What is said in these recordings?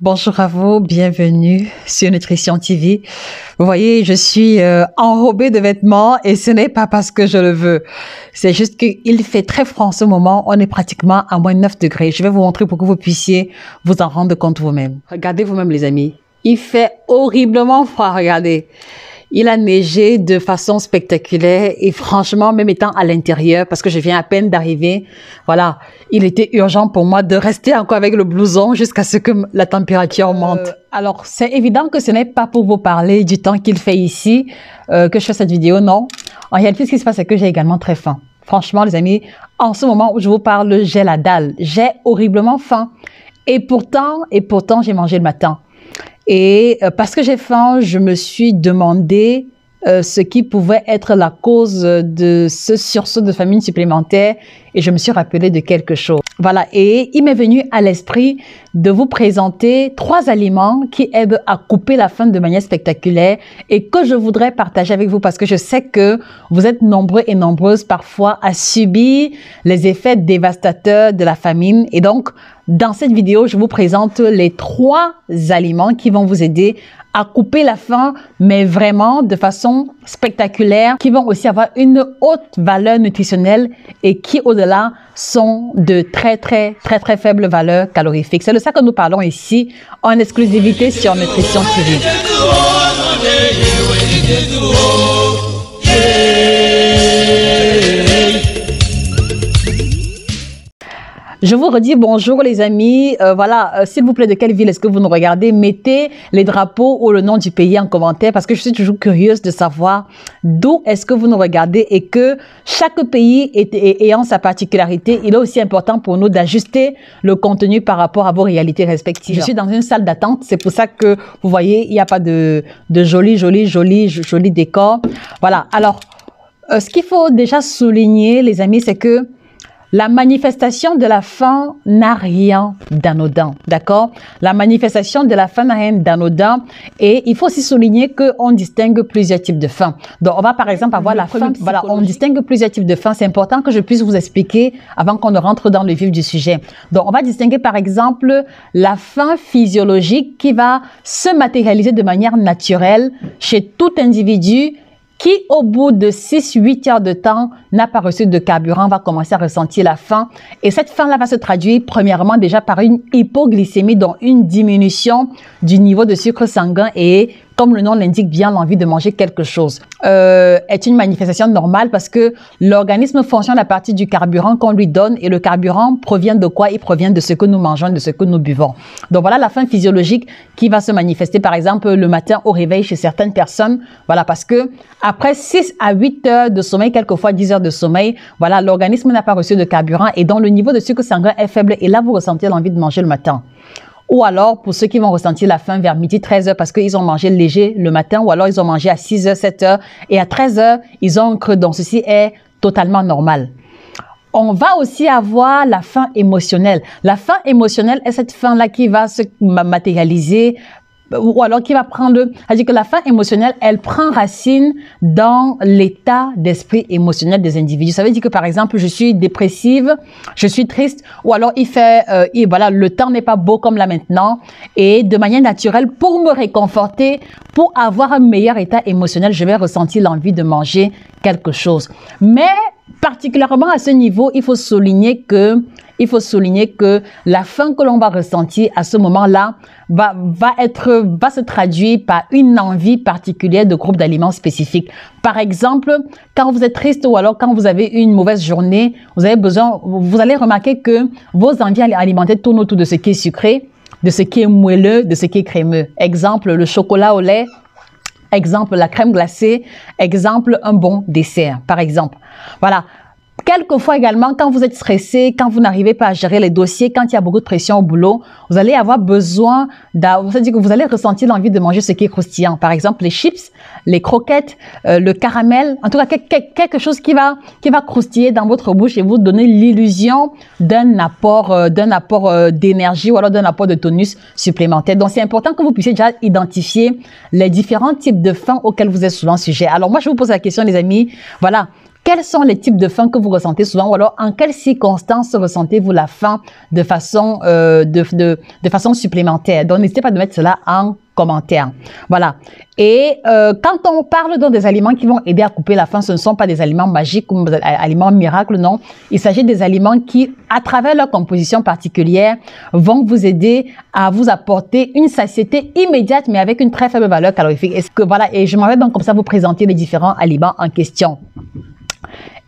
Bonjour à vous, bienvenue sur Nutrition TV. Vous voyez, je suis enrobée de vêtements et ce n'est pas parce que je le veux. C'est juste qu'il fait très froid en ce moment. On est pratiquement à moins 9 degrés. Je vais vous montrer pour que vous puissiez vous en rendre compte vous-même. Regardez vous-même les amis. Il fait horriblement froid, regardez. Il a neigé de façon spectaculaire et franchement, même étant à l'intérieur, parce que je viens à peine d'arriver, voilà, il était urgent pour moi de rester encore avec le blouson jusqu'à ce que la température monte. Alors, c'est évident que ce n'est pas pour vous parler du temps qu'il fait ici que je fais cette vidéo, non. En réalité, ce qui se passe, c'est que j'ai également très faim. Franchement, les amis, en ce moment où je vous parle, j'ai la dalle. J'ai horriblement faim. Et pourtant, j'ai mangé le matin. Et parce que j'ai faim, je me suis demandé ce qui pouvait être la cause de ce sursaut de famine supplémentaire et je me suis rappelé de quelque chose. Voilà, et il m'est venu à l'esprit de vous présenter 3 aliments qui aident à couper la faim de manière spectaculaire et que je voudrais partager avec vous parce que je sais que vous êtes nombreux et nombreuses parfois à subir les effets dévastateurs de la famine. Et donc, dans cette vidéo, je vous présente les 3 aliments qui vont vous aider à couper la faim, mais vraiment de façon spectaculaire, qui vont aussi avoir une haute valeur nutritionnelle et qui, au-delà, sont de très faibles valeurs calorifiques. C'est de ça que nous parlons ici, en exclusivité sur Nutrition TV. Je vous redis bonjour les amis, voilà, s'il vous plaît, de quelle ville est-ce que vous nous regardez? Mettez les drapeaux ou le nom du pays en commentaire parce que je suis toujours curieuse de savoir d'où est-ce que vous nous regardez et que chaque pays ayant sa particularité, il est aussi important pour nous d'ajuster le contenu par rapport à vos réalités respectives. Je suis dans une salle d'attente, c'est pour ça que vous voyez, il n'y a pas de joli décor. Voilà, alors, ce qu'il faut déjà souligner les amis, c'est que la manifestation de la faim n'a rien d'anodin, d'accord? La manifestation de la faim n'a rien d'anodin et il faut aussi souligner qu'on distingue plusieurs types de faim. Donc, on va par exemple avoir la faim, voilà, on distingue plusieurs types de faim. C'est important que je puisse vous expliquer avant qu'on ne rentre dans le vif du sujet. Donc, on va distinguer par exemple la faim physiologique qui va se matérialiser de manière naturelle chez tout individu qui, au bout de 6-8 heures de temps, n'a pas reçu de carburant, va commencer à ressentir la faim. Et cette faim-là va se traduire premièrement déjà par une hypoglycémie, donc une diminution du niveau de sucre sanguin et, comme le nom l'indique bien, l'envie de manger quelque chose. Est une manifestation normale parce que l'organisme fonctionne à partir du carburant qu'on lui donne et le carburant provient de quoi? Il provient de ce que nous mangeons, de ce que nous buvons. Donc voilà la faim physiologique qui va se manifester par exemple le matin au réveil chez certaines personnes. Voilà, parce que après 6 à 8 heures de sommeil, quelquefois 10 heures de sommeil, voilà, l'organisme n'a pas reçu de carburant et donc le niveau de sucre sanguin est faible et là vous ressentez l'envie de manger le matin. Ou alors, pour ceux qui vont ressentir la faim vers midi, 13 heures, parce qu'ils ont mangé léger le matin, ou alors ils ont mangé à 6 heures, 7 heures, et à 13 heures, ils ont un creux. Donc, ceci est totalement normal. On va aussi avoir la faim émotionnelle. La faim émotionnelle est cette faim-là qui va se matérialiser ou alors qui va prendre, c'est-à-dire que la faim émotionnelle, elle prend racine dans l'état d'esprit émotionnel des individus. Ça veut dire que par exemple, je suis dépressive, je suis triste, ou alors il fait, voilà, le temps n'est pas beau comme là maintenant, et de manière naturelle, pour me réconforter, pour avoir un meilleur état émotionnel, je vais ressentir l'envie de manger quelque chose. Mais particulièrement à ce niveau, il faut souligner que la faim que l'on va ressentir à ce moment-là va se traduire par une envie particulière de groupe d'aliments spécifiques. Par exemple, quand vous êtes triste ou alors quand vous avez une mauvaise journée, vous allez remarquer que vos envies alimentaires tournent autour de ce qui est sucré, de ce qui est moelleux, de ce qui est crémeux. Exemple, le chocolat au lait. Exemple, la crème glacée. Exemple, un bon dessert, par exemple. Voilà. Quelquefois également, quand vous êtes stressé, quand vous n'arrivez pas à gérer les dossiers, quand il y a beaucoup de pression au boulot, vous allez avoir besoin, c'est-à-dire que vous allez ressentir l'envie de manger ce qui est croustillant. Par exemple, les chips, les croquettes, le caramel, en tout cas quelque chose qui va croustiller dans votre bouche et vous donner l'illusion d'un apport d'énergie ou alors d'un apport de tonus supplémentaire. Donc, c'est important que vous puissiez déjà identifier les différents types de faim auxquels vous êtes souvent sujet. Alors, moi, je vous pose la question, les amis, voilà. quels sont les types de faim que vous ressentez souvent ou alors en quelles circonstances ressentez-vous la faim de façon, de façon supplémentaire? Donc, n'hésitez pas à mettre cela en commentaire. Voilà. Et quand on parle donc des aliments qui vont aider à couper la faim, ce ne sont pas des aliments magiques ou des aliments miracles, non. Il s'agit des aliments qui, à travers leur composition particulière, vont vous aider à vous apporter une satiété immédiate, mais avec une très faible valeur calorifique. Voilà, et je m'en vais donc comme ça vous présenter les différents aliments en question.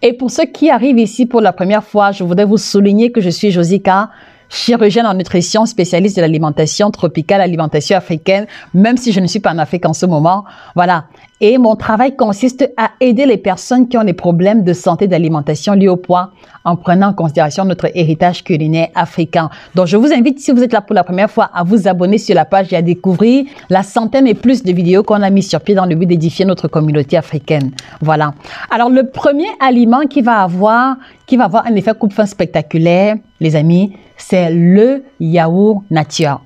Et pour ceux qui arrivent ici pour la première fois, je voudrais vous souligner que je suis Josica, chirurgienne en nutrition, spécialiste de l'alimentation tropicale, l'alimentation africaine, même si je ne suis pas en Afrique en ce moment. Voilà. Et mon travail consiste à aider les personnes qui ont des problèmes de santé d'alimentation liés au poids en prenant en considération notre héritage culinaire africain. Donc, je vous invite, si vous êtes là pour la première fois, à vous abonner sur la page et à découvrir la centaine et plus de vidéos qu'on a mis sur pied dans le but d'édifier notre communauté africaine. Voilà. Alors, le premier aliment qui va avoir un effet coupe-faim spectaculaire, les amis, c'est le yaourt nature.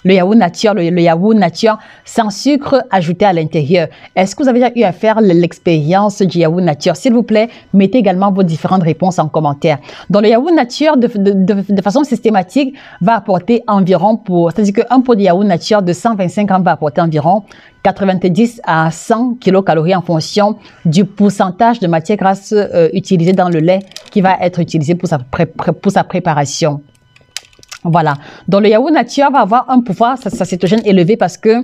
Le yaourt nature sans sucre ajouté à l'intérieur. Est-ce que vous avez déjà eu à faire l'expérience du yaourt nature? S'il vous plaît, mettez également vos différentes réponses en commentaire. Donc, le yaourt nature, de façon systématique, va apporter environ c'est-à-dire qu'un pot de yaourt nature de 125 grammes va apporter environ 90 à 100 kilocalories en fonction du pourcentage de matière grasse utilisée dans le lait qui va être utilisé pour sa préparation. Voilà. Donc, le yaourt nature va avoir un pouvoir satiétogène élevé parce que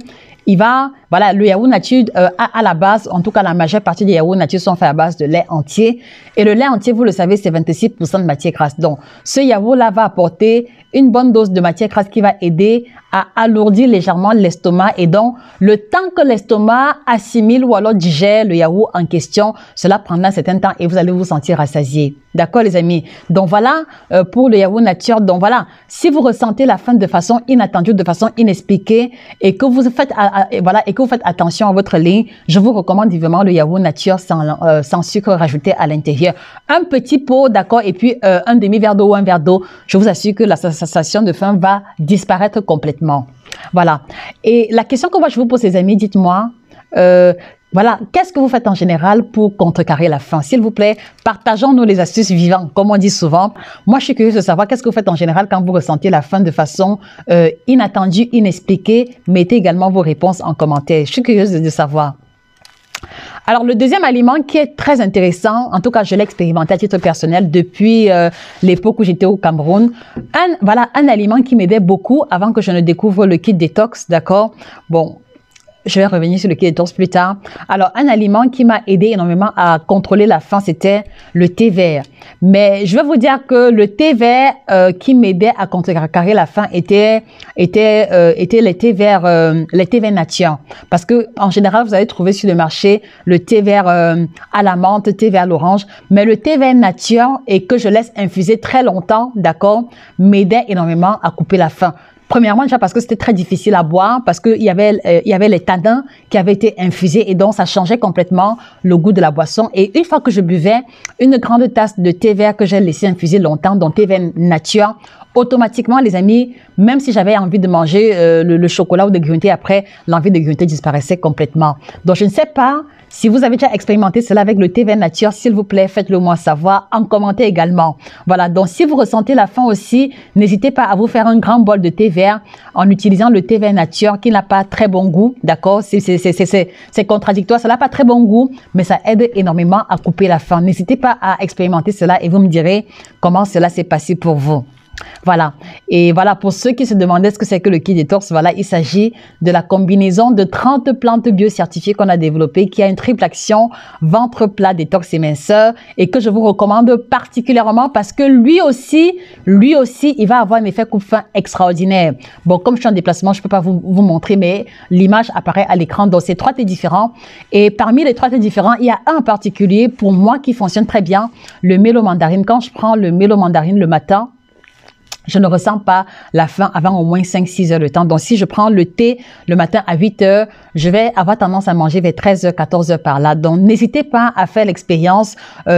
voilà, le yaourt nature, à la base, en tout cas, la majeure partie des yaourts nature sont faits à base de lait entier. Et le lait entier, vous le savez, c'est 26% de matière grasse. Donc, ce yaourt-là va apporter une bonne dose de matière grasse qui va aider à alourdir légèrement l'estomac. Et donc, le temps que l'estomac assimile ou alors digère le yaourt en question, cela prendra un certain temps et vous allez vous sentir rassasié. D'accord, les amis? Donc, voilà pour le yaourt nature. Donc, voilà, si vous ressentez la faim de façon inattendue, de façon inexpliquée et que vous faites attention à votre ligne, je vous recommande vivement le yaourt nature sans sucre rajouté à l'intérieur. Un petit pot, d'accord, et puis un demi-verre d'eau ou un verre d'eau. Je vous assure que la sensation de faim va disparaître complètement. Voilà. Et la question que moi je vous pose, les amis, dites-moi, voilà, qu'est-ce que vous faites en général pour contrecarrer la faim? S'il vous plaît, partageons-nous les astuces vivantes, comme on dit souvent. Moi, je suis curieuse de savoir qu'est-ce que vous faites en général quand vous ressentez la faim de façon inattendue, inexpliquée. Mettez également vos réponses en commentaire. Je suis curieuse de savoir. Alors, le deuxième aliment qui est très intéressant, en tout cas, je l'ai expérimenté à titre personnel depuis l'époque où j'étais au Cameroun. Voilà, un aliment qui m'aidait beaucoup avant que je ne découvre le kit détox, d'accord? Bon, je vais revenir sur le kit détox plus tard. Alors, un aliment qui m'a aidé énormément à contrôler la faim, c'était le thé vert. Mais je vais vous dire que le thé vert qui m'aidait à contrecarrer la faim était les thés verts nature. Parce que en général, vous allez trouver sur le marché le thé vert à la menthe, thé vert à l'orange. Mais le thé vert nature et que je laisse infuser très longtemps, d'accord, m'aidait énormément à couper la faim. Premièrement, déjà parce que c'était très difficile à boire, parce qu'il y avait les tanins qui avaient été infusés et donc ça changeait complètement le goût de la boisson. Et une fois que je buvais une grande tasse de thé vert que j'ai laissé infuser longtemps, donc thé vert nature, automatiquement, les amis, même si j'avais envie de manger le chocolat ou de grignoter après, l'envie de grignoter disparaissait complètement. Donc, je ne sais pas si vous avez déjà expérimenté cela avec le thé vert nature, s'il vous plaît, faites-le moi savoir en commentaire également. Voilà, donc si vous ressentez la faim aussi, n'hésitez pas à vous faire un grand bol de thé vert en utilisant le thé vert nature qui n'a pas très bon goût, d'accord? C'est contradictoire, ça n'a pas très bon goût, mais ça aide énormément à couper la faim. N'hésitez pas à expérimenter cela et vous me direz comment cela s'est passé pour vous. Voilà. Et voilà, pour ceux qui se demandaient ce que c'est que le kit détox, voilà, il s'agit de la combinaison de 30 plantes biocertifiées qu'on a développées, qui a une triple action, ventre plat, détox et minceur, et que je vous recommande particulièrement parce que lui aussi, il va avoir un effet coupe-faim extraordinaire. Bon, comme je suis en déplacement, je peux pas vous montrer, mais l'image apparaît à l'écran. Donc, c'est 3 thés différents. Et parmi les 3 thés différents, il y a un en particulier, pour moi, qui fonctionne très bien, le mélo mandarine. Quand je prends le mélo mandarine le matin, je ne ressens pas la faim avant au moins 5-6 heures de temps. Donc, si je prends le thé le matin à 8 heures, je vais avoir tendance à manger vers 13 heures, 14 heures par là. Donc, n'hésitez pas à faire l'expérience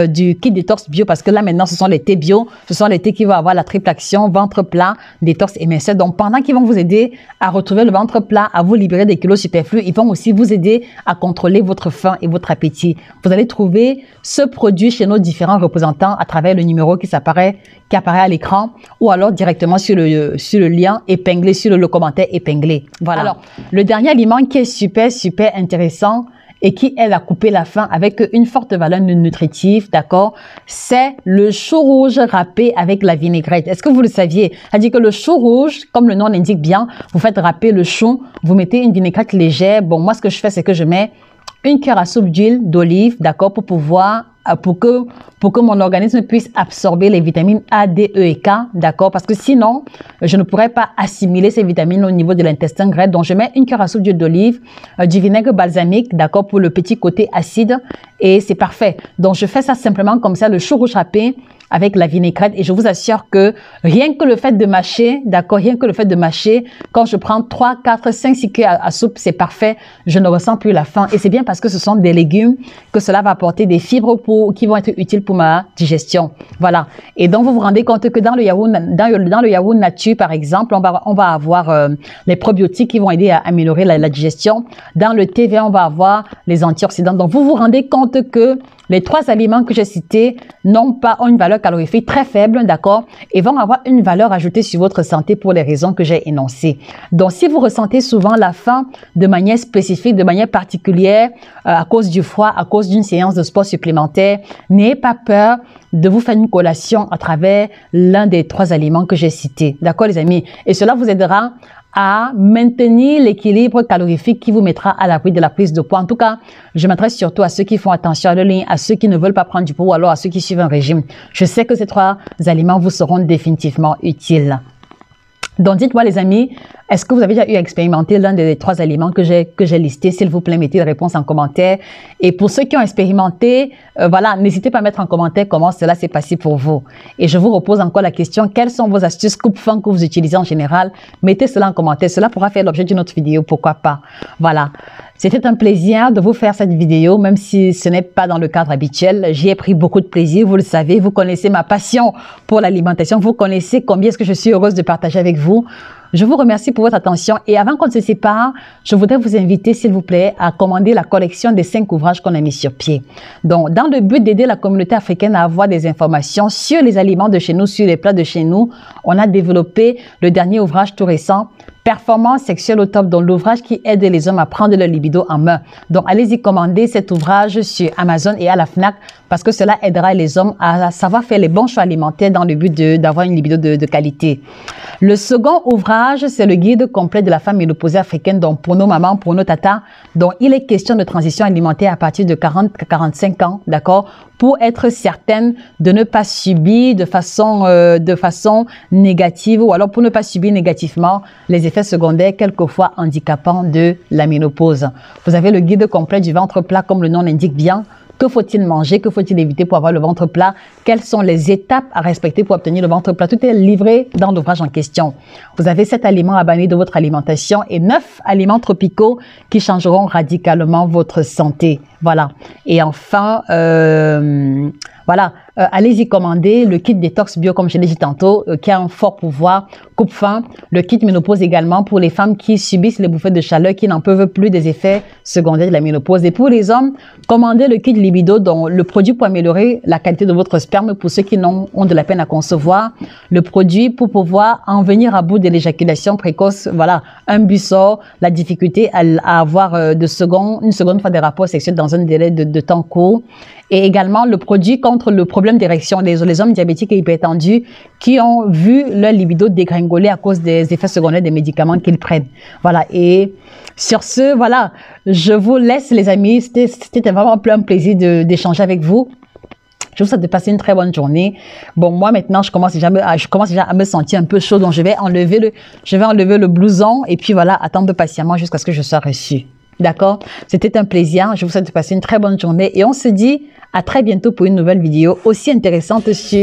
du kit détox bio parce que là, maintenant, ce sont les thés bio. Ce sont les thés qui vont avoir la triple action, ventre plat, détox et minceur. Donc, pendant qu'ils vont vous aider à retrouver le ventre plat, à vous libérer des kilos superflus, ils vont aussi vous aider à contrôler votre faim et votre appétit. Vous allez trouver ce produit chez nos différents représentants à travers le numéro qui apparaît à l'écran ou alors directement sur le lien épinglé, sur le commentaire épinglé. Voilà. Alors, le dernier aliment qui est super intéressant et qui aide à couper la faim avec une forte valeur nutritive, d'accord, c'est le chou rouge râpé avec la vinaigrette. Est-ce que vous le saviez? C'est-à-dire que le chou rouge, comme le nom l'indique bien, vous faites râper le chou, vous mettez une vinaigrette légère. Bon, moi, ce que je fais, c'est que je mets une cuillère à soupe d'huile d'olive, d'accord, pour que mon organisme puisse absorber les vitamines A, D, E et K, d'accord, parce que sinon, je ne pourrais pas assimiler ces vitamines au niveau de l'intestin grêle. Donc, je mets une cuillère à soupe d'huile d'olive, du vinaigre balsamique, d'accord, pour le petit côté acide, et c'est parfait. Donc, je fais ça simplement comme ça, le chou rouge râpé avec la vinaigrette, et je vous assure que rien que le fait de mâcher, d'accord, rien que le fait de mâcher, quand je prends 3, 4, 5, 6 cuillères à soupe, c'est parfait, je ne ressens plus la faim, et c'est bien parce que ce sont des légumes, que cela va apporter des fibres qui vont être utiles pour ma digestion. Voilà. Et donc, vous vous rendez compte que dans le yaourt nature, par exemple, on va avoir les probiotiques qui vont aider à améliorer la digestion. Dans le thé vert, on va avoir les antioxydants. Donc, vous vous rendez compte que les 3 aliments que j'ai cités ont une valeur calorifique très faible, d'accord, et vont avoir une valeur ajoutée sur votre santé pour les raisons que j'ai énoncées. Donc, si vous ressentez souvent la faim de manière spécifique, de manière particulière, à cause du froid, à cause d'une séance de sport supplémentaire, n'ayez pas peur de vous faire une collation à travers l'un des 3 aliments que j'ai cités. D'accord, les amis? Et cela vous aidera à maintenir l'équilibre calorifique qui vous mettra à l'abri de la prise de poids. En tout cas, je m'adresse surtout à ceux qui font attention à leur ligne, à ceux qui ne veulent pas prendre du poids ou alors à ceux qui suivent un régime. Je sais que ces 3 aliments vous seront définitivement utiles. Donc, dites-moi les amis, est-ce que vous avez déjà eu à expérimenter l'un des 3 aliments que j'ai listés? S'il vous plaît, mettez les réponses en commentaire. Et pour ceux qui ont expérimenté, voilà, n'hésitez pas à mettre en commentaire comment cela s'est passé pour vous. Et je vous repose encore la question, quelles sont vos astuces coupe-faim que vous utilisez en général? Mettez cela en commentaire, cela pourra faire l'objet d'une autre vidéo, pourquoi pas. Voilà. C'était un plaisir de vous faire cette vidéo, même si ce n'est pas dans le cadre habituel. J'y ai pris beaucoup de plaisir, vous le savez, vous connaissez ma passion pour l'alimentation, vous connaissez combien est-ce que je suis heureuse de partager avec vous. Je vous remercie pour votre attention et avant qu'on ne se sépare, je voudrais vous inviter, s'il vous plaît, à commander la collection des 5 ouvrages qu'on a mis sur pied. Donc, dans le but d'aider la communauté africaine à avoir des informations sur les aliments de chez nous, sur les plats de chez nous, on a développé le dernier ouvrage tout récent, Performance sexuelle au top, donc l'ouvrage qui aide les hommes à prendre leur libido en main. Donc, allez-y commander cet ouvrage sur Amazon et à la FNAC parce que cela aidera les hommes à savoir faire les bons choix alimentaires dans le but d'avoir une libido de qualité. Le second ouvrage, c'est le guide complet de la femme ménopausée africaine, donc pour nos mamans, pour nos tatas. Donc, il est question de transition alimentaire à partir de 40-45 ans, d'accord, pour être certaine de ne pas subir de façon négative ou alors pour ne pas subir négativement les effets secondaires quelquefois handicapants de la ménopause. Vous avez le guide complet du ventre plat comme le nom l'indique bien. Que faut-il manger? Que faut-il éviter pour avoir le ventre plat? Quelles sont les étapes à respecter pour obtenir le ventre plat? Tout est livré dans l'ouvrage en question. Vous avez 7 aliments à bannir de votre alimentation et 9 aliments tropicaux qui changeront radicalement votre santé. Voilà. Et enfin, voilà, allez-y commander le kit détox bio, comme je l'ai dit tantôt, qui a un fort pouvoir coupe-faim. Le kit ménopause également pour les femmes qui subissent les bouffées de chaleur, qui n'en peuvent plus des effets secondaires de la ménopause. Et pour les hommes, commandez le kit libido, dont le produit pour améliorer la qualité de votre sperme pour ceux qui ont de la peine à concevoir. Le produit pour pouvoir en venir à bout de l'éjaculation précoce. Voilà, un bussort, la difficulté à avoir une seconde fois des rapports sexuels dans un délai de temps court. Et également le produit contre le problème d'érection, les hommes diabétiques et hypertendus qui ont vu leur libido dégringoler à cause des effets secondaires des médicaments qu'ils prennent. Voilà. Et sur ce, voilà, je vous laisse les amis. C'était vraiment un plaisir d'échanger avec vous. Je vous souhaite de passer une très bonne journée. Bon, moi maintenant, je commence déjà à me sentir un peu chaud, donc je vais enlever le blouson et puis voilà, attendre patiemment jusqu'à ce que je sois reçue. D'accord? C'était un plaisir. Je vous souhaite de passer une très bonne journée et on se dit à très bientôt pour une nouvelle vidéo aussi intéressante sur